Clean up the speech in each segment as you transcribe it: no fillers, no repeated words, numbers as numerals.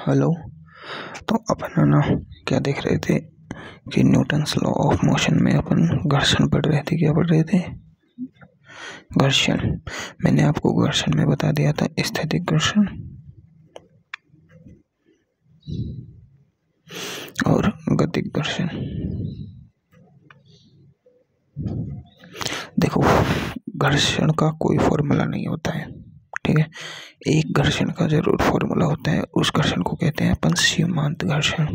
Hello. तो अपन है ना क्या देख रहे थे कि न्यूटन्स लॉ ऑफ मोशन में अपन घर्षण पढ़ रहे थे। क्या पढ़ रहे थे? घर्षण। मैंने आपको घर्षण में बता दिया था स्थैतिक घर्षण और गतिक घर्षण। देखो, घर्षण का कोई फॉर्मूला नहीं होता है, ठीक है। एक घर्षण का जरूर फॉर्मूला होता है, उस घर्षण को कहते हैं अपन सीमांत घर्षण।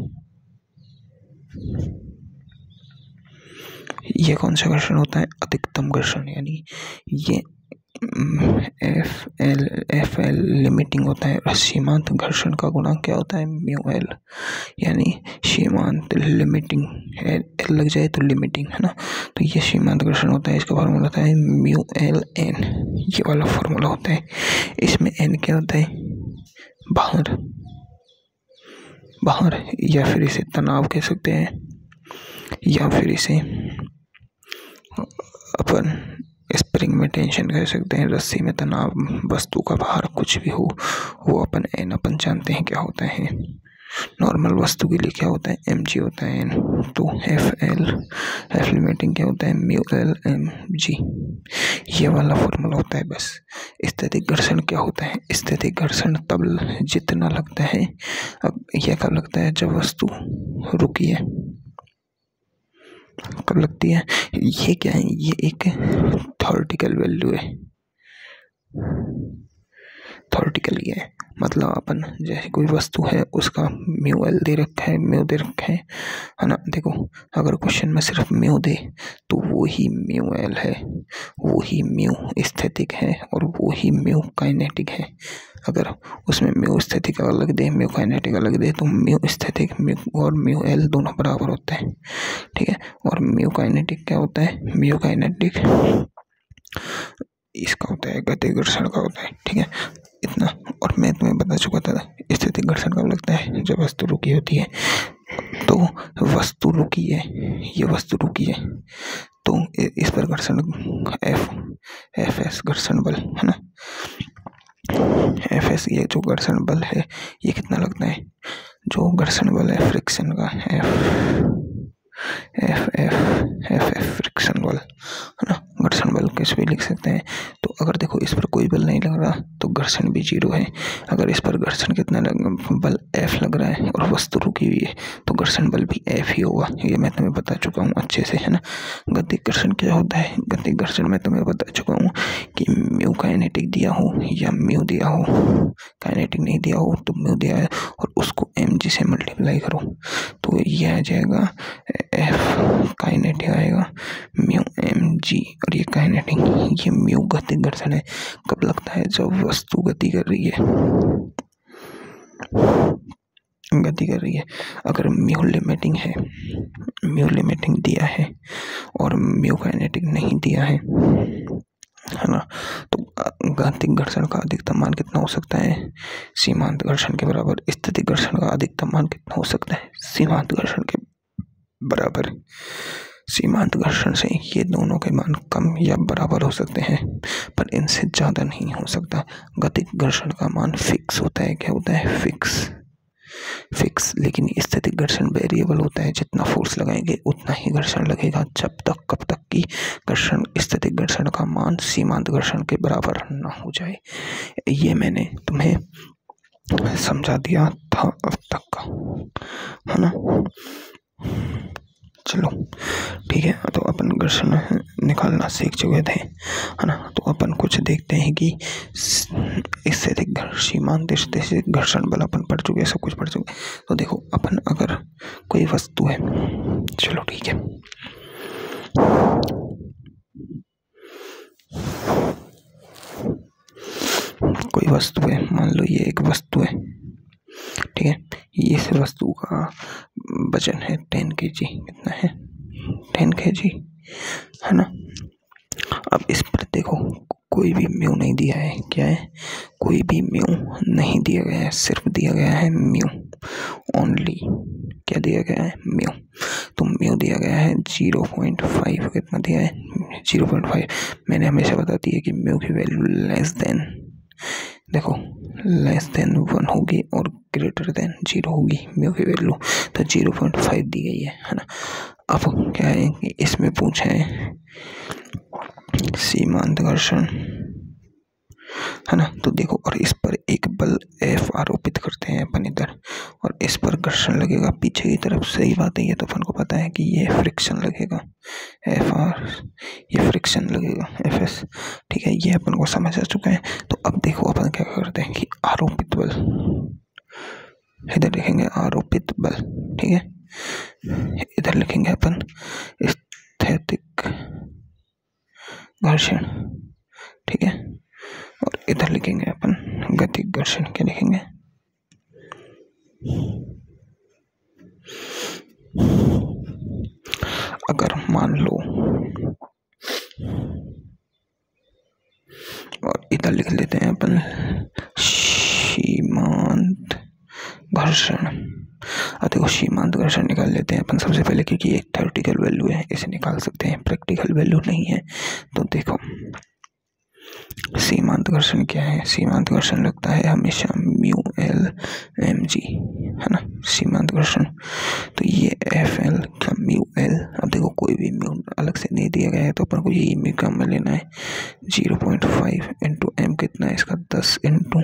ये कौन सा घर्षण होता है? अधिकतम घर्षण। यानी ये एफ एल लिमिटिंग होता है और सीमांत घर्षण का गुणांक क्या होता है? Mu L. यानी सीमांत लिमिटिंग एल लग जाए तो लिमिटिंग, है ना। तो ये सीमांत घर्षण होता है, इसका फार्मूला होता है म्यू एल एन। ये वाला फार्मूला होता है। इसमें एन क्या होता है? बाहर बाहर, या फिर इसे तनाव कह सकते हैं, या फिर इसे अपन स्प्रिंग में टेंशन कह सकते हैं। रस्सी में तनाव, वस्तु का भार कुछ भी हो, वो अपन जानते हैं क्या होता है। नॉर्मल वस्तु के लिए क्या होता है? mg होता है n। तो एफ लिमिटिंग क्या होता है? Mu L M G. ये वाला फॉर्मूला होता है बस। स्थैतिक घर्षण क्या होता है? स्थैतिक घर्षण तब जितना लगता है, अब यह कब लगता है? जब वस्तु रुकी है। कब लगती है? ये क्या है? ये एक थ्योरेटिकल वैल्यू है। थ्योरेटिकल ये है, मतलब अपन जैसे कोई वस्तु है उसका म्यू एल दे रखा है, म्यू दे रखा है ना। देखो, अगर क्वेश्चन में सिर्फ म्यू दे तो वो ही म्यू एल है, वो ही म्यू स्थैतिक है और वो ही म्यू काइनेटिक है। अगर उसमें म्यू स्थैतिक अलग दे, म्यू काइनेटिक अलग दे, तो म्यू स्थैतिक और म्यू एल दोनों बराबर होते हैं, ठीक है। और म्यू काइनेटिक क्या होता है? म्यू काइनेटिक इसका होता है गतिक घर्षण का होता है, ठीक है। इतना और मैं तुम्हें बता चुका था। स्थैतिक घर्षण कब लगता है? जब वस्तु रुकी होती है। तो वस्तु रुकी है, ये वस्तु रुकी है, तो इस पर घर्षण एफ एस घर्षण बल, है ना। एफ एस ये जो घर्षण बल है, ये कितना लगता है? जो घर्षण बल है फ्रिक्शन का, एफ फ्रिक्शन बल, है ना। घर्षण बल किस भी लिख सकते हैं। तो अगर देखो इस पर कोई बल नहीं लग रहा तो घर्षण भी जीरो है। अगर इस पर घर्षण कितना बल एफ लग रहा है और वस्तु रुकी हुई है तो घर्षण बल भी एफ ही होगा। ये मैं तुम्हें बता चुका हूँ अच्छे से, है ना। गतिक घर्षण क्या होता है? गतिक घर्षण मैं तुम्हें बता चुका हूँ कि म्यू काइनेटिक दिया हो या म्यू दिया हो, काइनेटिक नहीं दिया हो तो म्यू दिया है और उसको mg से मल्टीप्लाई करो तो यह आ जाएगा एफ काइनेटिक आएगा म्यू mg। और ये काइनेटिक, ये म्यू गतिक घर्षण है। कब लगता है? जब वस्तु गति कर रही है, गति कर रही है। अगर म्यू लिमिटिंग है, म्यू लिमिटिंग दिया है और म्यू काइनेटिक नहीं दिया है ना, तो गतिक घर्षण का अधिकतम मान कितना हो सकता है? सीमांत घर्षण के बराबर। स्थैतिक घर्षण का अधिकतम मान कितना हो सकता है? सीमांत घर्षण के बराबर। सीमांत घर्षण से ये दोनों के मान कम या बराबर हो सकते हैं, पर इनसे ज़्यादा नहीं हो सकता। गतिक घर्षण का मान फिक्स होता है। क्या होता है? फिक्स। लेकिन स्थैतिक घर्षण वेरिएबल होता है। जितना फोर्स लगाएंगे उतना ही घर्षण लगेगा, जब तक कब तक की घर्षण स्थैतिक घर्षण का मान सीमांत घर्षण के बराबर ना हो जाए। ये मैंने तुम्हें समझा दिया था अब तक का, है ना। चलो ठीक है, तो अपन घर्षण निकालना सीख चुके थे, है ना। तो अपन कुछ देखते हैं कि स्थैतिक सीमांत स्थैतिक घर्षण बल अपन पढ़ चुके, सब कुछ पढ़ चुके। तो देखो, अपन अगर कोई वस्तु है, चलो ठीक है, कोई वस्तु है, मान लो ये एक वस्तु है, ठीक है। ये इस वस्तु का वजन है 10 kg। कितना है? 10 kg, है ना। अब इस पर देखो कोई भी म्यू नहीं दिया है। क्या है? कोई भी म्यू नहीं दिया गया है, सिर्फ दिया गया है म्यू ओनली। क्या दिया गया है? म्यू। तो म्यू दिया गया है 0.5। कितना दिया है? 0.5। मैंने हमेशा बता दिया कि म्यू की वैल्यू लेस देन देखो लेस देन 1 होगी और ग्रेटर देन 0 होगी म्यू की वैल्यू, तो 0.5 दी गई है ना। अब क्या है कि इसमें पूछा है सीमांत घर्षण, है ना। तो देखो, और इस पर एक बल F आरोपित करते हैं अपन इधर, और इस पर घर्षण लगेगा पीछे की तरफ। सही बात है, ये तो अपन को पता है कि ये फ्रिक्शन लगेगा FR, ये फ्रिक्शन लगेगा FS। ठीक है, ये अपन को समझ आ चुका है। तो अब देखो अपन क्या करते हैं कि आरोपित बल इधर लिखेंगे, आरोपित बल, ठीक है। इधर लिखेंगे अपन स्थैतिक घर्षण, ठीक है। और इधर लिखेंगे अपन गतिक घर्षण। क्या लिखेंगे? अगर मान लो, और इधर लिख लेते हैं अपन सीमांत घर्षण। देखो सीमांत घर्षण निकाल लेते हैं अपन सबसे पहले, क्योंकि एक थ्योरेटिकल वैल्यू है, इसे निकाल सकते हैं, प्रैक्टिकल वैल्यू नहीं है। तो देखो सीमांत घर्षण क्या है? सीमांत घर्षण लगता है हमेशा म्यू एल एम जी, है ना, सीमांत घर्षण। तो ये एफ एल का म्यू एल, अब देखो कोई भी म्यू अलग से नहीं दिया गया है, तो अपन को ये म्यू का में लेना है। 0.5 इंटू एम कितना है इसका? 10 इंटू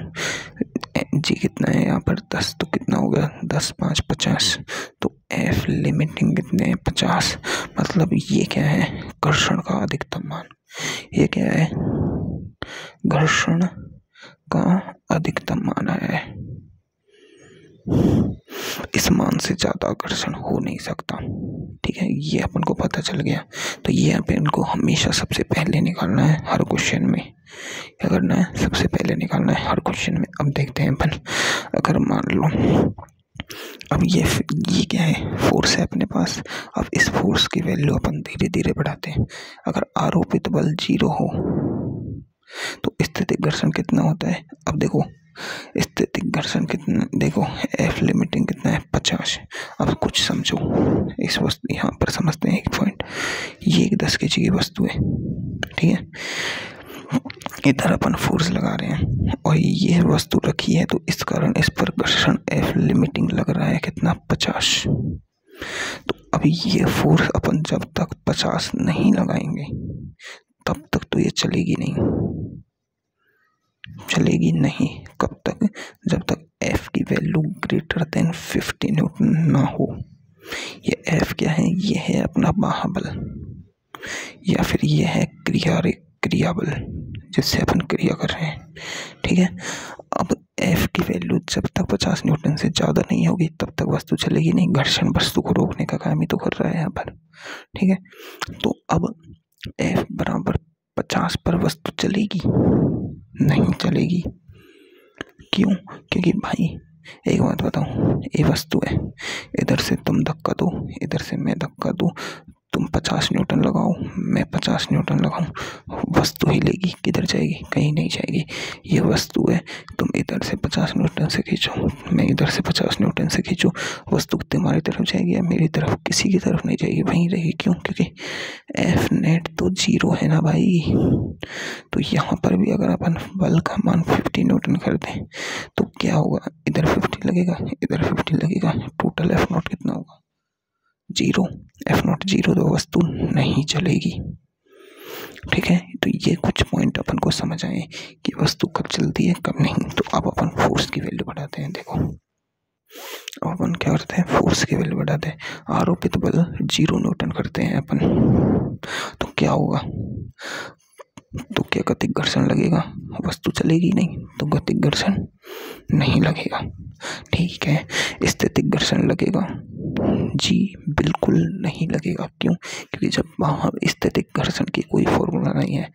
जी कितना है यहाँ पर? 10, तो कितना हो गया? 10 5 50। तो एफ लिमिटिंग कितने हैं? 50। मतलब ये क्या है? घर्षण का अधिकतम मान। ये क्या है? घर्षण का अधिकतम मान आया है। इस मान से ज्यादा घर्षण हो नहीं सकता, ठीक है, ये अपन को पता चल गया। तो ये अपन को हमेशा सबसे पहले निकालना है हर क्वेश्चन में। क्या करना है? सबसे पहले निकालना है हर क्वेश्चन में। अब देखते हैं अपन, अगर मान लो अब ये क्या है? फोर्स है अपने पास। अब इस फोर्स की वैल्यू अपन धीरे धीरे बढ़ाते हैं। अगर आरोपित बल 0 हो तो स्थैतिक घर्षण कितना होता है? अब देखो स्थैतिक घर्षण कितना, देखो एफ लिमिटिंग कितना है? 50। अब कुछ समझो इस वस्तु, यहाँ पर समझते हैं एक पॉइंट। ये एक 10 kg की वस्तु है, ठीक है। इधर अपन फोर्स लगा रहे हैं और ये वस्तु रखी है, तो इस कारण इस पर घर्षण एफ लिमिटिंग लग रहा है कितना? 50। तो अभी ये फोर्स अपन जब तक 50 नहीं लगाएंगे तब तक तो ये चलेगी नहीं, चलेगी नहीं। कब तक? जब तक F की वैल्यू ग्रेटर देन 50 न्यूटन ना हो। ये F क्या है? ये है अपना बाह्यबल, या फिर ये है क्रियाबल जिससे अपन क्रिया कर रहे हैं, ठीक है। अब F की वैल्यू जब तक 50 न्यूटन से ज़्यादा नहीं होगी तब तक वस्तु चलेगी नहीं। घर्षण वस्तु को रोकने का काम ही तो कर रहा है यहाँ पर, ठीक है। तो अब F बराबर 50 पर वस्तु चलेगी? नहीं चलेगी। क्यों? क्योंकि भाई एक बात बताऊं, ये वस्तु है, इधर से तुम धक्का दो, इधर से मैं धक्का दूं, तुम 50 न्यूटन लगाओ, मैं 50 न्यूटन लगाऊं, वस्तु ही लेगी। किधर जाएगी? कहीं नहीं जाएगी। ये वस्तु है, तुम इधर से 50 न्यूटन से खींचो, मैं इधर से 50 न्यूटन से खींचो, वस्तु तुम्हारी तरफ जाएगी या मेरी तरफ? किसी की तरफ नहीं जाएगी, वहीं रहेगी। क्यों? क्योंकि एफ नेट तो 0 है ना भाई। तो यहाँ पर भी अगर अपन बल का मान 50 न्यूटन कर दें तो क्या होगा? इधर 50 लगेगा, इधर 50 लगेगा, टोटल एफ नॉट कितना होगा? 0। एफ नॉट 0 तो वस्तु नहीं चलेगी, ठीक है। तो ये कुछ पॉइंट अपन को समझ आए कि वस्तु कब चलती है कब नहीं। तो अब अपन फोर्स की वैल्यू बढ़ाते हैं। देखो अब अपन क्या करते हैं? फोर्स की वैल्यू बढ़ाते हैं। आरोपित बल 0 न्यूटन करते हैं अपन, तो क्या होगा? तो क्या गतिक घर्षण लगेगा? वस्तु चलेगी नहीं, तो गतिक घर्षण नहीं लगेगा, ठीक है। स्थैतिक घर्षण लगेगा? जी बिल्कुल नहीं लगेगा। क्यों? क्योंकि जब वहाँ स्थैतिक घर्षण की कोई फॉर्मूला नहीं है।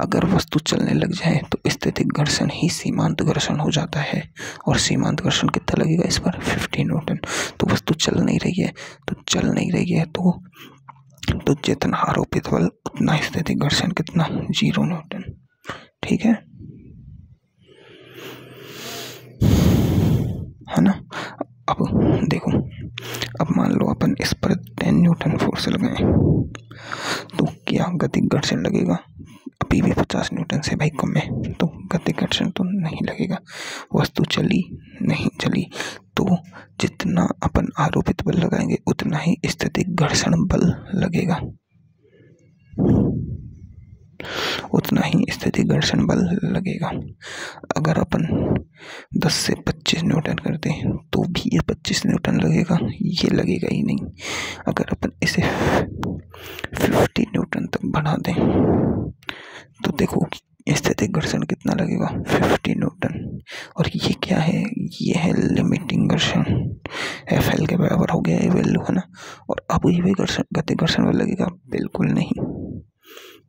अगर वस्तु चलने लग जाए तो स्थैतिक घर्षण ही सीमांत घर्षण हो जाता है, और सीमांत घर्षण कितना लगेगा इस पर? 50 न्यूटन। तो वस्तु चल नहीं रही है, तो चल नहीं रही है तो जितना आरोपित बल उतना स्थैतिक घर्षण कितना? 0 न्यूटन, ठीक है ना। अब देखो, अब मान लो अपन इस पर 10 न्यूटन फोर्स लगाएं तो क्या गतिक घर्षण लगेगा? अब अभी भी 50 न्यूटन से भाई कम है, तो गति घर्षण तो नहीं लगेगा। वस्तु चली नहीं चली, तो जितना अपन आरोपित बल लगाएंगे उतना ही स्थैतिक घर्षण बल लगेगा, उतना ही स्थैतिक घर्षण बल लगेगा। अगर अपन 10 से 25 न्यूटन करते हैं तो भी ये 25 न्यूटन लगेगा, ये लगेगा ही नहीं। अगर अपन इसे 50 न्यूटन तक बढ़ा दें तो देखो स्थैतिक घर्षण कितना लगेगा, 50 न्यूटन। और ये क्या है, ये है लिमिटिंग घर्षण, FL के बराबर हो गया ये वैल्यू, है ना। और अब ये भी घर्षण गति घर्षण बल लगेगा, बिल्कुल नहीं,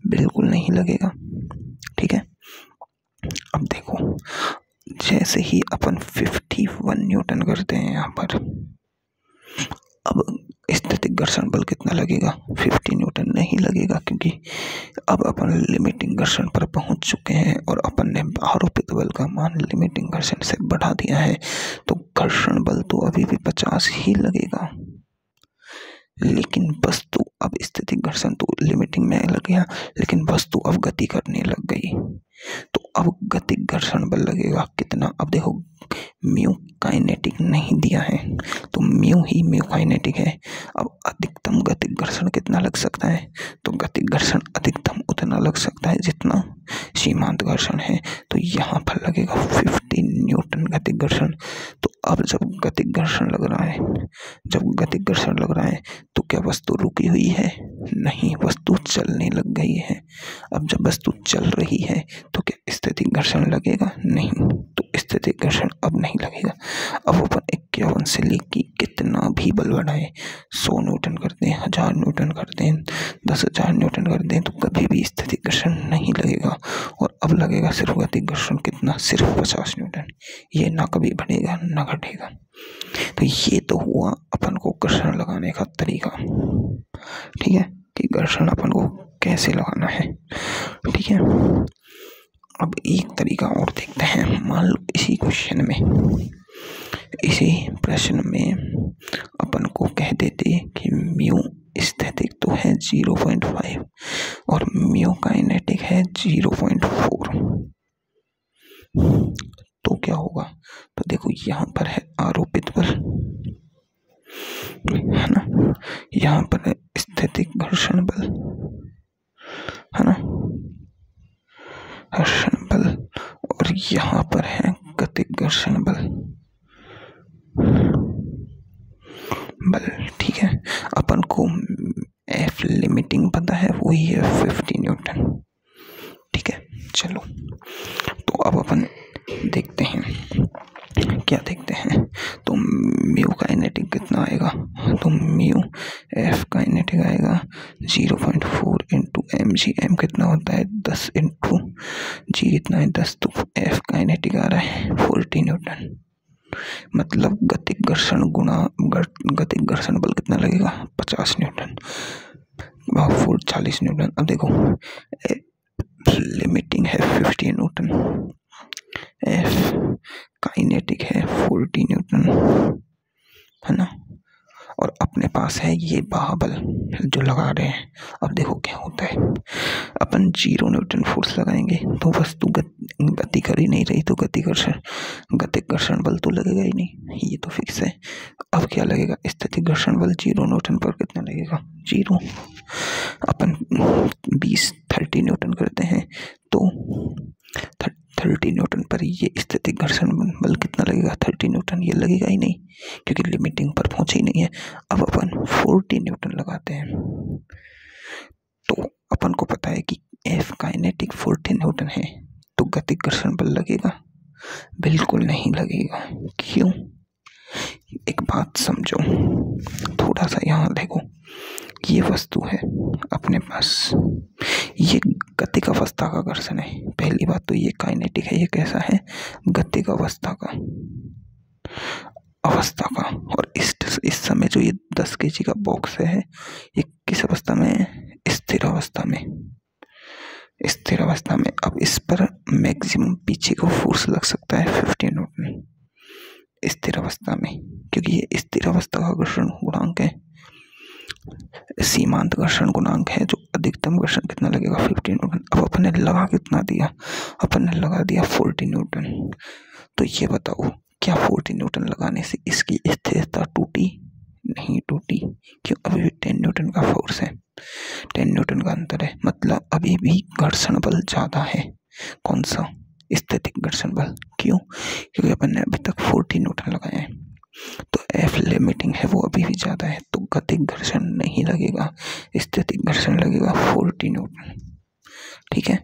बिल्कुल नहीं लगेगा। ठीक है, अब देखो जैसे ही अपन 51 न्यूटन करते हैं यहाँ पर, अब स्थैतिक घर्षण बल कितना लगेगा, 50 न्यूटन नहीं लगेगा, क्योंकि अब अपन लिमिटिंग घर्षण पर पहुंच चुके हैं और अपन ने आरोपित बल का मान लिमिटिंग घर्षण से बढ़ा दिया है। तो घर्षण बल तो अभी भी 50 ही लगेगा, लेकिन वस्तु अब स्थैतिक घर्षण तो लिमिटिंग में लग गया, लेकिन वस्तु अब गति करने लग गई, तो अब गतिक घर्षण बल लगेगा कितना। अब देखो म्यू काइनेटिक नहीं दिया है, तो म्यू ही म्यू काइनेटिक है। अब अधिकतम गतिक घर्षण कितना लग सकता है, तो गतिक घर्षण अधिकतम उतना लग सकता है जितना सीमांत घर्षण है, तो यहाँ पर लगेगा 50 न्यूटन गतिक घर्षण। तो अब जब गतिक घर्षण लग रहा है, जब गतिक घर्षण लग रहा है तो क्या वस्तु रुकी हुई है, नहीं, वस्तु चलने लग गई है। अब जब वस्तु चल रही है तो क्या स्थैतिक घर्षण लगेगा, नहीं, तो स्थैतिक घर्षण अब नहीं लगेगा। अब अपन 51 से लेके कितना भी बल बढ़ाए, 100 न्यूटन करते हैं, 1000 न्यूटन करते हैं, 10,000 न्यूटन करते हैं, तो कभी भी स्थैतिक घर्षण नहीं लगेगा। और अब लगेगा सिर्फ गतिक घर्षण कितना, सिर्फ 50 न्यूटन। ये ना कभी बढ़ेगा ना घटेगा। तो ये तो हुआ अपन को घर्षण लगाने का तरीका, ठीक है, कि घर्षण अपन को कैसे लगाना है। ठीक है, अब एक तरीका और देखते हैं। मान लो इसी क्वेश्चन में, इसी प्रश्न में अपन को कह देते कि म्यू स्थैतिक तो है 0.5 और म्यू काइनेटिक है 0.4, तो क्या होगा। तो देखो यहाँ पर है आरोपित बल, है ना, यहाँ पर है स्थैतिक घर्षण बल, है ना, घर्षण बल, और यहाँ पर है गतिक घर्षण बल, ठीक है। अपन को F लिमिटिंग पता है, वही है 50 न्यूटन। ठीक है, चलो तो अब अपन देखते हैं, क्या देखते हैं। तो म्यू काइनेटिक कितना आएगा, तो म्यू F काइनेटिक आएगा 0.4 इंटू mg। m कितना होता है 10 इंटू g कितना है 10, तो F काइनेटिक आ रहा है 40 न्यूटन। मतलब गतिक घर्षण गुणा गतिक घर्षण बल कितना लगेगा 50 न्यूटन, 40 न्यूटन। अब देखो लिमिटिंग है 50 न्यूटन, F काइनेटिक है 40 न्यूटन, है ना, और अपने पास है ये बाहुबल जो लगा रहे हैं। अब देखो क्या होता है, अपन 0 न्यूटन फोर्स लगाएंगे तो वस्तु गति कर ही नहीं रही, तो गतिक घर्षण बल तो लगेगा ही नहीं, ये तो फिक्स है। अब क्या लगेगा, स्थैतिक घर्षण बल 0 न्यूटन पर कितना लगेगा, 0। अपन 30 न्यूटन करते हैं तो 30 न्यूटन पर ये स्थैतिक घर्षण बल कितना लगेगा, 30 न्यूटन, ये लगेगा ही नहीं क्योंकि लिमिटिंग पर पहुंचे ही नहीं है। अब अपन 40 न्यूटन लगाते हैं तो अपन को पता है कि F काइनेटिक 40 न्यूटन है, तो गतिक घर्षण बल लगेगा, बिल्कुल नहीं लगेगा। क्यों, एक बात समझो, थोड़ा सा यहाँ देखो, ये वस्तु है अपने पास, ये गतिक अवस्था का घर्षण है। पहली बात तो ये काइनेटिक है, ये कैसा है, गतिक अवस्था का, और इस समय जो ये 10 kg का बॉक्स है, ये किस अवस्था में है, स्थिर अवस्था में, स्थिर अवस्था में। अब इस पर मैक्सिमम पीछे को फोर्स लग सकता है 50 न्यूटन स्थिर अवस्था में, क्योंकि ये स्थिर अवस्था का घर्षण गुणांक है, सीमांत घर्षण गुणांक है जो अधिकतम घर्षण कितना लगेगा 50 न्यूटन। अब अपन ने लगा कितना दिया, अपन ने लगा दिया 40 न्यूटन। तो ये बताओ क्या 40 न्यूटन लगाने से इसकी स्थिरता टूटी? नहीं टूटी। क्यों? अभी भी 10 न्यूटन का फोर्स है, 10 न्यूटन का अंतर है, मतलब अभी भी घर्षण बल ज्यादा है। कौन सा? स्थैतिक घर्षण बल। क्यों? क्योंकि अपन ने अभी तक 40 न्यूटन लगाए हैं, तो एफ लिमिटिंग है वो अभी भी ज्यादा है, तो गतिक घर्षण नहीं लगेगा, स्थैतिक घर्षण लगेगा 40 न्यूटन। ठीक है,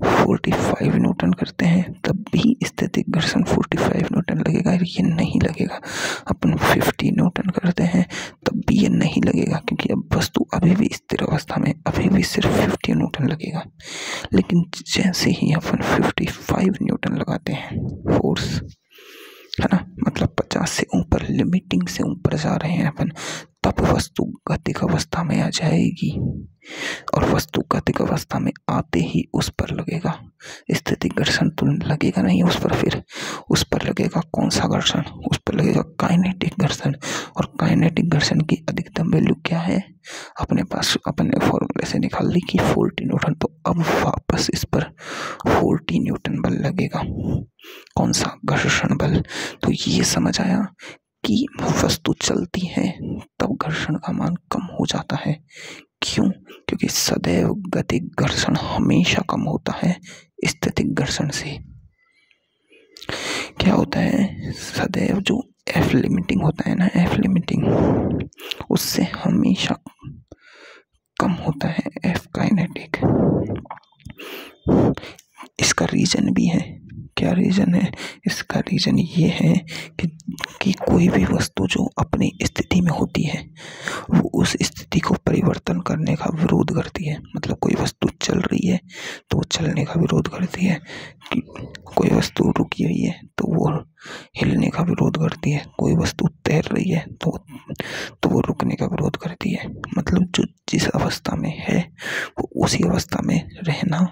45 न्यूटन करते हैं तब भी स्थैतिक घर्षण 45 न्यूटन लगेगा, ये नहीं लगेगा। अपन 50 न्यूटन करते हैं तब भी ये नहीं लगेगा, क्योंकि अब वस्तु अभी भी स्थिर अवस्था में, अभी भी सिर्फ 50 न्यूटन लगेगा। लेकिन जैसे ही अपन 55 न्यूटन लगाते हैं फोर्स, है ना, मतलब 50 से ऊपर, लिमिटिंग से ऊपर जा रहे हैं अपन, तब वस्तु गतिक अवस्था में आ जाएगी, और वस्तु गतिक अवस्था में आते ही उस पर लगेगा स्थैतिक घर्षण, तो लगेगा नहीं उस पर, फिर उस पर लगेगा कौन सा घर्षण? उस पर लगेगा काइनेटिक घर्षण। और काइनेटिक घर्षण की अधिकतम वैल्यू क्या है अपने पास? अपने फॉर्मूले से निकाल ली कि 40 न्यूटन। तो अब वापस इस पर 40 न्यूटन बल लगेगा। कौन सा? घर्षण बल। तो ये समझ आया कि वस्तु चलती है तब घर्षण का मान कम हो जाता है। क्यों? क्योंकि सदैव गतिक घर्षण हमेशा कम होता है स्थैतिक घर्षण से। क्या होता है? सदैव जो एफ लिमिटिंग होता है ना, एफ लिमिटिंग, उससे हमेशा कम होता है एफ काइनेटिक। इसका रीजन भी है। क्या रीजन है? इसका रीजन ये है कि कोई भी वस्तु जो अपनी स्थिति में होती है वो उस स्थिति को परिवर्तन करने का विरोध करती है। मतलब कोई वस्तु चल रही है तो वो चलने का विरोध करती है, कि कोई वस्तु रुकी हुई है तो वो हिलने का विरोध करती है, कोई वस्तु तैर रही है तो वो रुकने का विरोध करती है। मतलब जो जिस अवस्था में है वो उसी अवस्था में रहना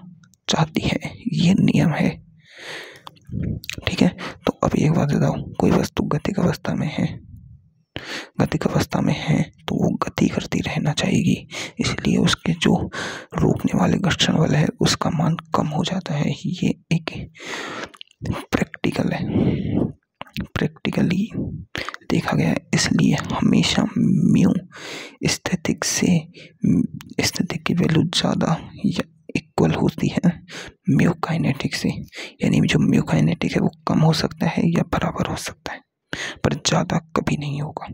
चाहती है, ये नियम है। ठीक है, तो अब एक बात बताओ, कोई वस्तु गतिक अवस्था में है, गतिक अवस्था में है तो वो गति करती रहना चाहेगी, इसलिए उसके जो रोकने वाले घर्षण बल है उसका मान कम हो जाता है। ये एक प्रैक्टिकल है, प्रैक्टिकली देखा गया है। इसलिए हमेशा म्यू स्थैतिक से, स्थैतिक की वैल्यू ज़्यादा या इक्वल होती है म्यू काइनेटिक से। यानी जो म्यू काइनेटिक है वो कम हो सकता है या बराबर हो सकता है, पर ज़्यादा कभी नहीं होगा।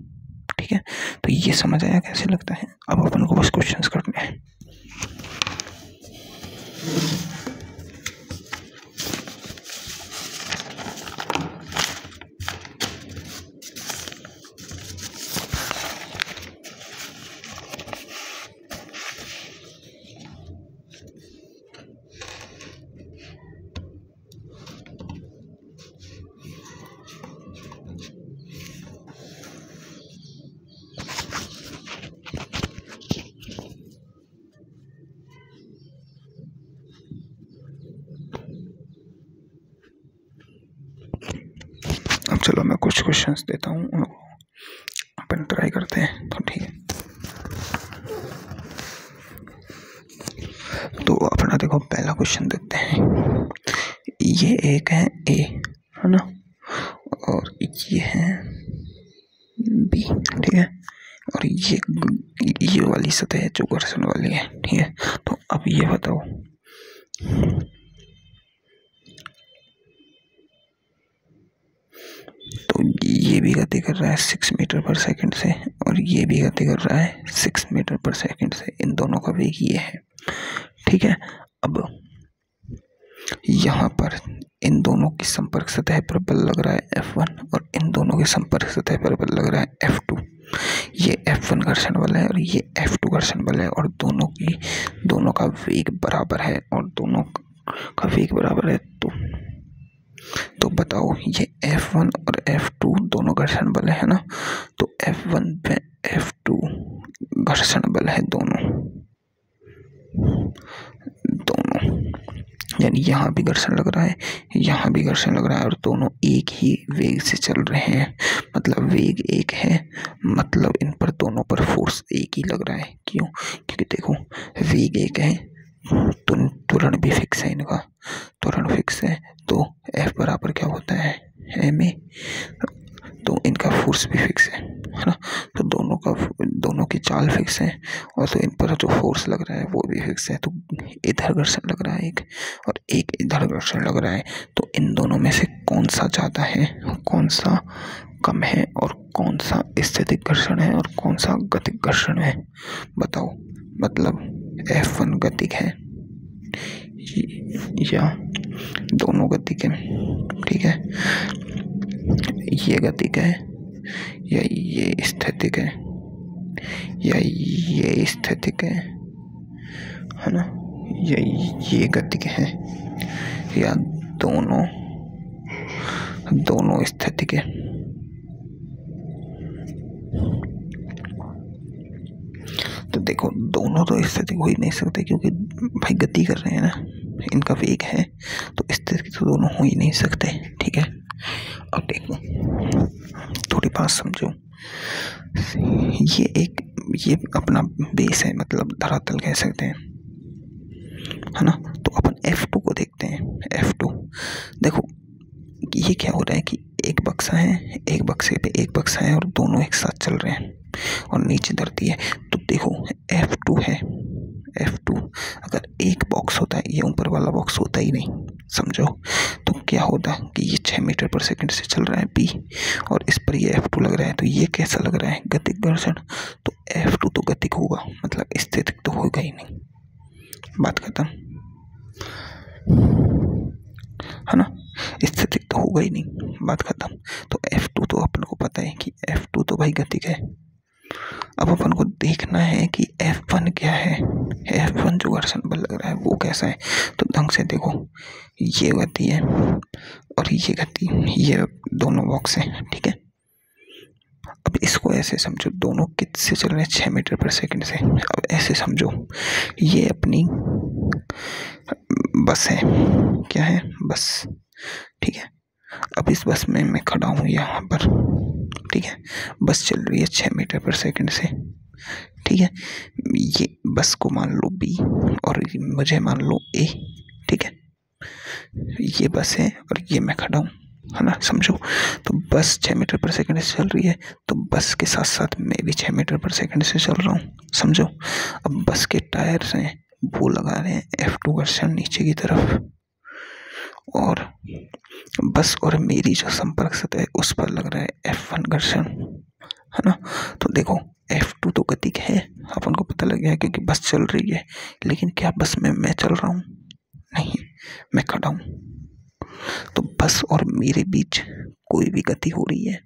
ठीक है, तो ये समझ आया कैसे लगता है। अब अपन को बस क्वेश्चंस करने हैं। अब चलो मैं कुछ क्वेश्चंस देता हूँ, उनको अपन ट्राई करते हैं। तो ठीक है, तो अपना देखो पहला क्वेश्चन देते हैं। ये एक है ए, है ना, और ये है बी। ठीक है, और ये वाली सतह है जो घर्षण वाली है। ठीक है, तो अब ये बताओ, तो ये भी गति कर रहा है 6 मीटर पर सेकंड से, और ये भी गति कर रहा है 6 मीटर पर सेकंड से। इन दोनों का वेग ये है। ठीक है, अब यहाँ पर इन दोनों की संपर्क सतह पर बल लग रहा है F1, और इन दोनों के संपर्क सतह पर बल लग रहा है F2। ये F1 घर्षण बल है और ये F2 घर्षण बल है, और दोनों का वेग बराबर है, और दोनों का वेग बराबर है। तो बताओ, ये F1 और F2 दोनों घर्षण बल है ना, तो F1 पे F2 घर्षण बल है दोनों, यानी यहाँ भी घर्षण लग रहा है, यहाँ भी घर्षण लग रहा है, और दोनों एक ही वेग से चल रहे हैं, मतलब वेग एक है, मतलब इन पर दोनों पर फोर्स एक ही लग रहा है। क्यों? क्योंकि देखो वेग एक है तो त्वरण भी फिक्स है, इनका त्वरण फिक्स है, तो F बराबर क्या होता है ma, तो इनका फोर्स भी फिक्स है ना। तो दोनों की चाल फिक्स है और तो इन पर जो फोर्स लग रहा है वो भी फिक्स है। तो इधर घर्षण लग रहा है एक और एक इधर घर्षण लग रहा है, तो इन दोनों में से कौन सा ज़्यादा है, कौन सा कम है और कौन सा स्थैतिक घर्षण है और कौन सा गतिक घर्षण है, बताओ। मतलब F1 गतिक है या दोनों गतिक है, ठीक है, ये गतिक है या ये स्थैतिक है या ये स्थैतिक है ना, या ये गतिक है या दोनों स्थैतिक है। तो देखो दोनों तो स्थिति हो ही नहीं सकते क्योंकि भाई गति कर रहे हैं ना, इनका वेग है, तो स्थिति तो दोनों हो ही नहीं सकते, ठीक है। अब देखो थोड़ी बात समझो, ये अपना बेस है, मतलब धरातल कह सकते हैं, है ना। तो अपन F2 को देखते हैं। F2 देखो ये क्या हो रहा है कि एक बक्सा है, एक बक्से पे एक बक्सा है और दोनों एक साथ चल रहे हैं और नीचे धरती है। तो देखो F2 है, F2 अगर एक बॉक्स होता है, ये ऊपर वाला बॉक्स होता ही नहीं, समझो, तो क्या होता कि ये 6 मीटर पर सेकंड से चल रहा है P और इस पर ये F2 लग रहा है, तो ये कैसा लग रहा है, गतिक घर्षण। तो F2 तो गतिक होगा, मतलब स्थितिक तो होगा ही नहीं, बात खत्म, है ना। स्थितिक तो होगा ही नहीं, बात खत्म। तो F2 तो अपन को पता है कि F2 तो भाई गतिक है। अब अपन को देखना है कि F1 क्या है, F1 जो घर्षण बल लग रहा है वो कैसा है। तो ढंग से देखो, ये गति है और ये गति, ये दोनों बॉक्स है, ठीक है। अब इसको ऐसे समझो, दोनों किससे चल रहे हैं, 6 मीटर पर सेकंड से। अब ऐसे समझो, ये अपनी बस है, क्या है, बस, ठीक है। अब इस बस में मैं खड़ा हूँ यहाँ पर, ठीक है, बस चल रही है 6 मीटर पर सेकंड से, ठीक है। ये बस को मान लो B और मुझे मान लो A, ठीक है। ये बस है और ये मैं खड़ा हूँ, है ना, समझो। तो बस 6 मीटर पर सेकंड से चल रही है, तो बस के साथ साथ मैं भी 6 मीटर पर सेकंड से चल रहा हूँ, समझो। अब बस के टायर हैं वो लगा रहे हैं F2 घर्षण नीचे की तरफ, और बस और मेरी जो संपर्क सतह है उस पर लग रहा है F1 घर्षण, है ना। तो देखो F2 तो गतिक है, अपन को पता लग गया क्योंकि बस चल रही है, लेकिन क्या बस में मैं चल रहा हूँ, नहीं, मैं खड़ा हूँ। तो बस और मेरे बीच कोई भी गति हो रही है,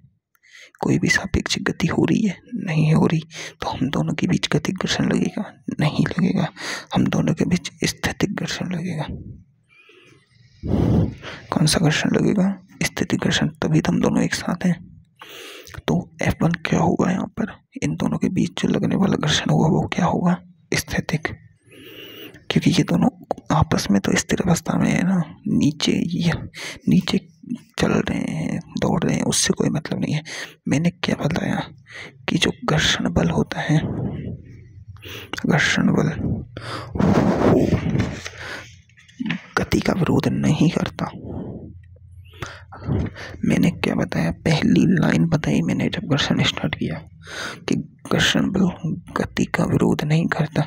कोई भी सापेक्षिक गति हो रही है, नहीं हो रही, तो हम दोनों के बीच गतिक घर्षण लगेगा, नहीं लगेगा, हम दोनों के बीच स्थैतिक घर्षण लगेगा। कौन सा घर्षण लगेगा, स्थैतिक घर्षण, तभी तो हम दोनों एक साथ हैं। तो F1 क्या होगा यहाँ पर, इन दोनों के बीच जो लगने वाला घर्षण होगा वो क्या होगा, स्थैतिक, क्योंकि ये दोनों आपस में तो स्थिर अवस्था में है ना, नीचे चल रहे हैं, दौड़ रहे हैं, उससे कोई मतलब नहीं है। मैंने क्या बताया कि जो घर्षण बल होता है, घर्षण बल वो गति का विरोध नहीं करता। मैंने क्या बताया, पहली लाइन बताई मैंने जब घर्षण स्टार्ट किया कि घर्षण बल गति का विरोध नहीं करता,